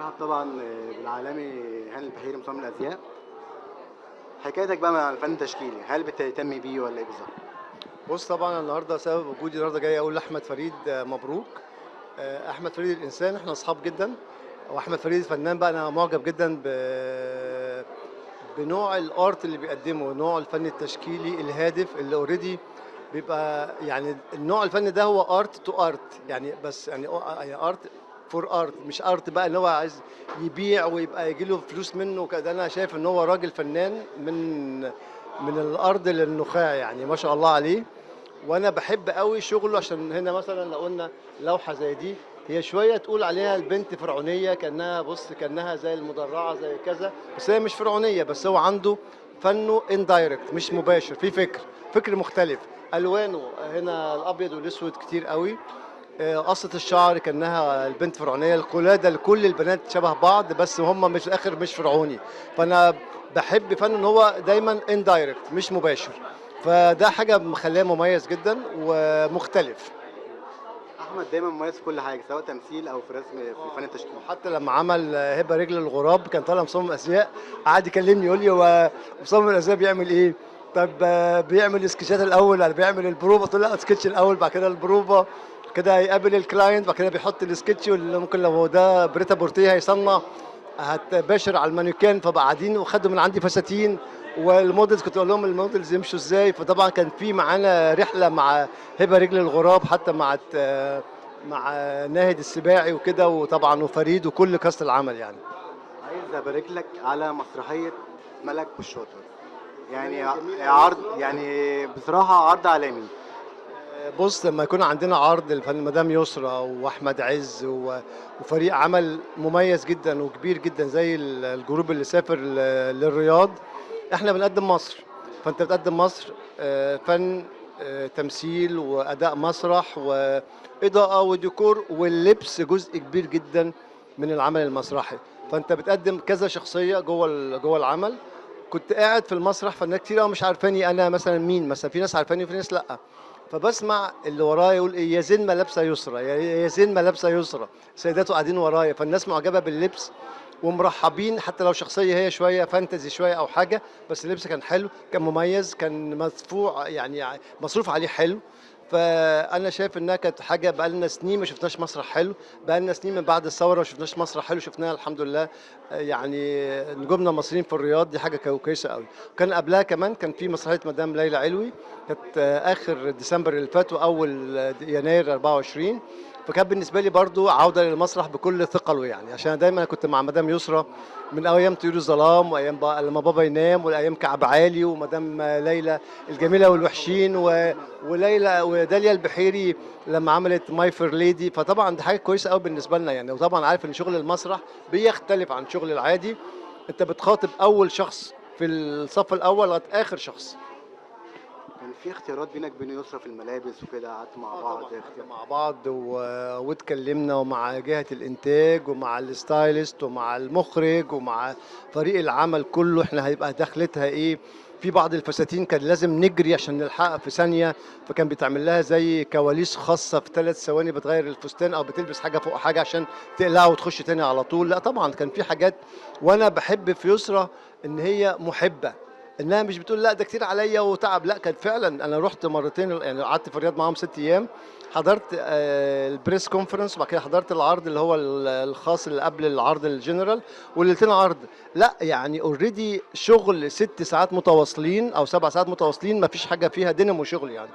برحب طبعا بالعالمي هاني البحيري مصمم الازياء. حكايتك بقى مع الفن التشكيلي، هل بتهتم بيه ولا ايه بالظبط؟ بص، طبعا النهارده سبب وجودي النهارده جاي اقول لاحمد فريد مبروك. احمد فريد الانسان احنا اصحاب جدا، واحمد فريد الفنان بقى انا معجب جدا بنوع الارت اللي بيقدمه، نوع الفن التشكيلي الهادف اللي اوريدي بيبقى يعني النوع الفن ده هو ارت تو ارت، يعني بس يعني ارت فور ارت، مش ارت بقى اللي هو عايز يبيع ويبقى يجي له فلوس منه كده. انا شايف ان هو راجل فنان من الارض للنخاع، يعني ما شاء الله عليه. وانا بحب قوي شغله، عشان هنا مثلا لو قلنا لوحه زي دي، هي شويه تقول عليها البنت فرعونيه، كانها بص كانها زي المدرعه زي كذا، بس هي مش فرعونيه، بس هو عنده فنه اندايركت مش مباشر، في فكر مختلف. الوانه هنا الابيض والاسود كتير قوي. قصة الشعر كانها البنت فرعونيه، القلاده لكل البنات شبه بعض بس هم مش الاخر مش فرعوني. فانا بحب فن ان هو دايما اندايركت مش مباشر، فده حاجه مخليه مميز جدا ومختلف. احمد دايما مميز في كل حاجه، سواء تمثيل او في رسم في الفن التشكيلي. وحتى لما عمل هبه رجل الغراب كان طالع مصمم ازياء، قعد يكلمني يقول لي هو مصمم الازياء بيعمل ايه؟ طب بيعمل سكتشات الاول ولا بيعمل البروفه؟ قلت له لا، سكتش الاول بعد كده البروفه، كده هيقابل الكلاينت بعد كده بيحط السكتش، واللي ممكن لو هو ده بريتا بورتيه هيصنع هتباشر على المانيكان، فبقى قاعدين وخدوا من عندي فساتين، والمودلز كنت اقول لهم المودلز يمشوا ازاي. فطبعا كان في معانا رحله مع هبه رجل الغراب، حتى مع ناهد السباعي وكده، وطبعا وفريد وكل كاست العمل يعني. عايز ابارك لك على مسرحيه ملك والشاطر، يعني جميل قوي. عرض، يعني بصراحه عرض عالمي. بص، لما يكون عندنا عرض الفن مدام يسرى واحمد عز وفريق عمل مميز جدا وكبير جدا زي الجروب اللي سافر للرياض، احنا بنقدم مصر. فانت بتقدم مصر، فن، تمثيل واداء مسرح واضاءه وديكور، واللبس جزء كبير جدا من العمل المسرحي. فانت بتقدم كذا شخصيه جوه العمل. كنت قاعد في المسرح، فالناس كتير قوي مش عارفاني انا مثلا مين، مثلا في ناس عارفاني وفي ناس لا. فبسمع اللي ورايا يقول ايه، يا زين ما لابسه يسرى، يا زين ما لابسه يسرى، سيداته قاعدين ورايا، فالناس معجبه باللبس ومرحبين، حتى لو شخصيه هي شويه فانتزي شويه او حاجه، بس اللبس كان حلو، كان مميز، كان مدفوع يعني مصروف عليه حلو. فانا شايف انها كانت حاجه، بقالنا سنين ما شفناش مسرح حلو، بقالنا سنين من بعد الثوره ما شفناش مسرح حلو، شفناها الحمد لله. يعني نجومنا المصريين في الرياض، دي حاجه كويسه قوي. كان قبلها كمان كان في مسرحيه مدام ليلى علوي، كانت اخر ديسمبر اللي فات واول يناير 24. فكان بالنسبه لي برضو عوده للمسرح بكل ثقله، يعني عشان دايما كنت مع مدام يسرى من ايام طيور الظلام، وايام لما بابا ينام، وايام كعب عالي، ومدام ليلى الجميله والوحشين، وليلى وداليا البحيري لما عملت ماي فير ليدي. فطبعا دي حاجه كويسه قوي بالنسبه لنا يعني. وطبعا عارف ان شغل المسرح بيختلف عن شغل العادي، انت بتخاطب اول شخص في الصف الاول لغايه اخر شخص. كان في اختيارات بينك وبين يسرا في الملابس وكده، قعدتوا مع بعض طبعا اختيار. قعدنا مع بعض واتكلمنا، ومع جهة الإنتاج ومع الستايلست ومع المخرج ومع فريق العمل كله، احنا هيبقى دخلتها ايه. في بعض الفساتين كان لازم نجري عشان نلحقها في ثانية، فكان بيتعمل لها زي كواليس خاصة في 3 ثواني، بتغير الفستان أو بتلبس حاجة فوق حاجة عشان تقلعها وتخش تاني على طول. لا طبعا كان في حاجات. وأنا بحب في يسرى إن هي محبة، انها مش بتقول لا ده كتير عليا وتعب، لا كانت فعلا. انا رحت مرتين يعني، قعدت في الرياض معاهم 6 ايام، حضرت البريس كونفرنس، وبعد كده حضرت العرض اللي هو الخاص اللي قبل العرض الجنرال، وليلتين عرض. لا يعني اوريدي شغل 6 ساعات متواصلين او 7 ساعات متواصلين، ما فيش حاجه فيها دينامو شغل يعني.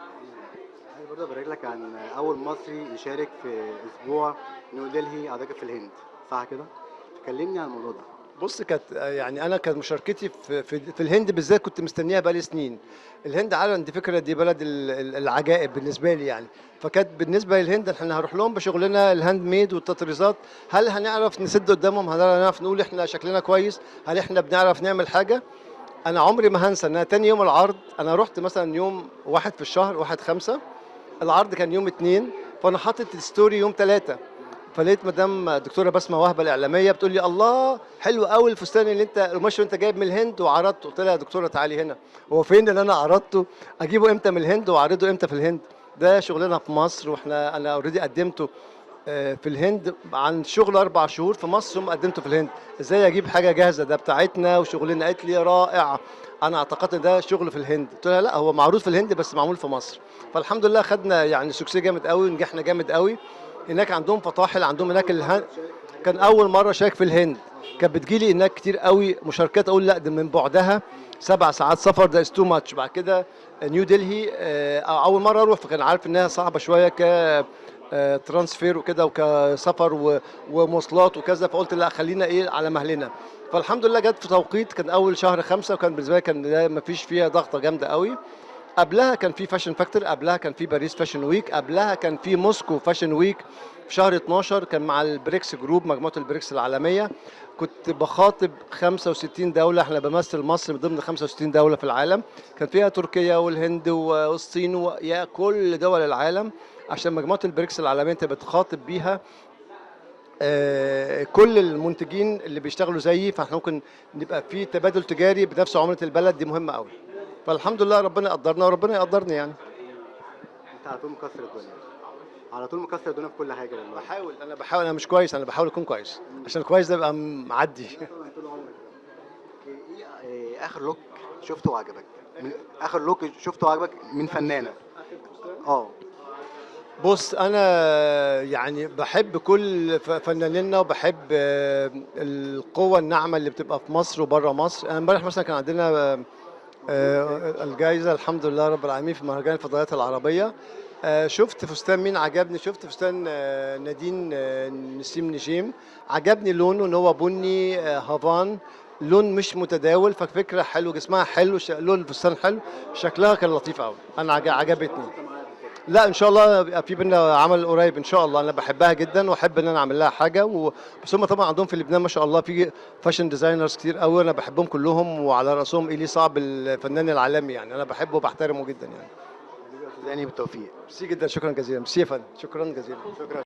عايز برضه ابارك لك عن اول مصري يشارك في اسبوع نيو دلهي اعتقد في الهند، صح كده؟ كلمني عن الموضوع ده. بص، كانت يعني انا كانت مشاركتي في الهند بالذات كنت مستنيها بقالي سنين. الهند عالم، دي فكره، دي بلد العجائب بالنسبه لي يعني. فكانت بالنسبه للهند احنا هنروح لهم بشغلنا الهاند ميد والتطريزات، هل هنعرف نسد قدامهم؟ هل هنعرف نقول احنا شكلنا كويس؟ هل احنا بنعرف نعمل حاجه؟ انا عمري ما هنسى ان أنا تاني يوم العرض، انا رحت مثلا يوم 1 في الشهر 1/5، العرض كان يوم 2، فانا حاطط الستوري يوم 3، فلقيت مدام دكتوره بسمه وهبه الاعلاميه بتقول لي الله حلو قوي الفستان اللي انت القماش اللي انت جايب من الهند وعرضته. قلت لها يا دكتوره تعالي هنا، هو فين اللي انا عرضته؟ اجيبه امتى من الهند واعرضه امتى في الهند؟ ده شغلنا في مصر، واحنا انا اوريدي قدمته في الهند عن شغل 4 شهور في مصر ثم قدمته في الهند. ازاي اجيب حاجه جاهزه، ده بتاعتنا وشغلنا. قالت لي رائع، انا اعتقدت ان ده شغل في الهند. قلت لها لا، هو معروض في الهند بس معمول في مصر. فالحمد لله خدنا يعني سكسي جامد قوي ونجحنا جامد قوي. هناك عندهم فطاحل، عندهم هناك كان اول مره اشارك في الهند. كانت بتجيلي هناك كتير قوي مشاركات، اقول لا ده من بعدها 7 ساعات سفر، ده از تو ماتش. بعد كده نيو دلهي اول مره اروح، فكان عارف انها صعبه شويه ترانسفير وكده وكسفر ومواصلات وكذا. فقلت لا خلينا ايه على مهلنا. فالحمد لله جت في توقيت كان اول شهر 5، وكان بالنسبه لي كان ده ما فيش فيها ضغطه جامده قوي. قبلها كان في فاشن فاكتور، قبلها كان في باريس فاشن ويك، قبلها كان في موسكو فاشن ويك في شهر 12، كان مع البريكس جروب، مجموعه البريكس العالميه. كنت بخاطب 65 دوله، احنا بمثل مصر من ضمن 65 دوله في العالم. كان فيها تركيا والهند والصين ويا كل دول العالم، عشان مجموعه البريكس العالميه انت بتخاطب بيها كل المنتجين اللي بيشتغلوا زيي. فاحنا ممكن نبقى في تبادل تجاري بنفس عمله البلد، دي مهمه قوي. فالحمد لله ربنا يقدرنا وربنا يقدرني يعني. انت على طول مكسر الدنيا، على طول مكسر الدنيا في كل حاجه والله. بحاول انا مش كويس، انا بحاول اكون كويس عشان كويس ده يبقى معدي. طول عمرك كده. إيه اخر لوك شفته وعجبك؟ اخر لوك شفته وعجبك من فنانه؟ اه. بص انا يعني بحب كل فنانينا، وبحب القوة الناعمة اللي بتبقى في مصر وبره مصر. انا امبارح مثلا كان عندنا الجائزة الحمد لله رب العالمين في مهرجان الفضائيات العربية. شفت فستان مين عجبني؟ شفت فستان نادين نسيم نجيم. عجبني لونه ان هو بني هافان، لون مش متداول، ففكرة حلو، جسمها حلو، لون الفستان حلو، شكلها كان لطيف قوي، انا عجبتني. لا ان شاء الله يبقى في بينا عمل قريب ان شاء الله. انا بحبها جدا واحب ان انا اعمل لها حاجه بس هم طبعا عندهم في لبنان ما شاء الله في فاشن ديزاينرز كتير قوي، انا بحبهم كلهم، وعلى راسهم ايلي صعب الفنان العالمي، يعني انا بحبه وبحترمه جدا يعني. يعني بالتوفيق. ميرسي جدا، شكرا جزيلا. ميرسي يا فندم، شكرا جزيلا. شكرا.